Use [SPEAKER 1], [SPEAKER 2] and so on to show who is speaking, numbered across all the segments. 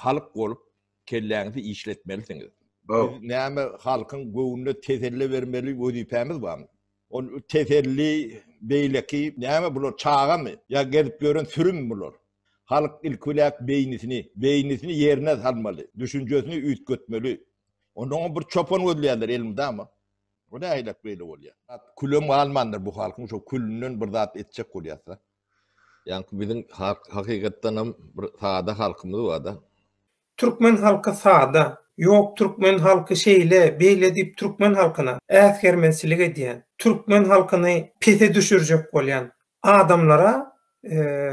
[SPEAKER 1] halyk bolup kelläňizi işletmelisiniz.
[SPEAKER 2] Oh.
[SPEAKER 1] Näme halkyň göwnüne teselli bermeli wezipämiz barmy? O teselli beýleki näme bular çağamy? Ya gelip gören sürüm bular. Halk ilkulak beynisini yerine salmaly, düşünjesini ütgötmeli. Onun bir çopan ödleýärler elimde ama. O da aýlak beýle bolýar. Kulum almandyr bu halkyň şo külünden bir zat etjek bolýarsa. Yani bizim hakikaten bir sağda halkımız var da.
[SPEAKER 3] Türkmen halkı sağda. Yok Türkmen halkı şeyle beýle dip Türkmen halkyna äsgermençilik edýän, Türkmen halkyny pese düşürjek bolýan adamlara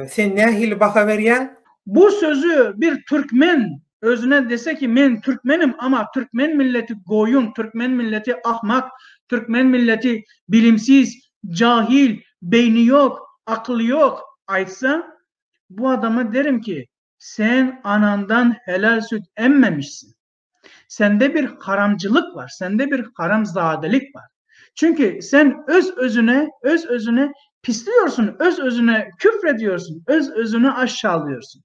[SPEAKER 3] sen nähili baka berýän?
[SPEAKER 4] Bu sözü bir Türkmen özüne dese ki men Türkmenim ama Türkmen milleti goyun, Türkmen milleti ahmak, Türkmen milleti bilimsiz, cahil, beyni yok, aklı yok aytsa bu adama derim ki sen anandan helal süt emmemişsin. Sende bir haramcılık var, sende bir haramzadelik var. Çünkü sen öz özüne pisliyorsun, öz özüne küfrediyorsun, öz özünü aşağılıyorsun.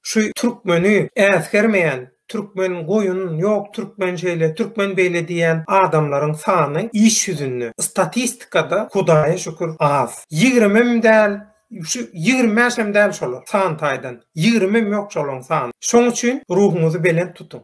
[SPEAKER 3] Şu Türkmeni äsgermeýän, Türkmen goýun, yok Türkmen şeyle, Türkmen beýle diýen adamlaryň sany iş yüzünde statistikada Hudaýa şükür az. 20 däl, şu 25 däl şolar san taýdan. 20 ýok şolaň sany. Şoň üçin ruhuňyzy belen tutun.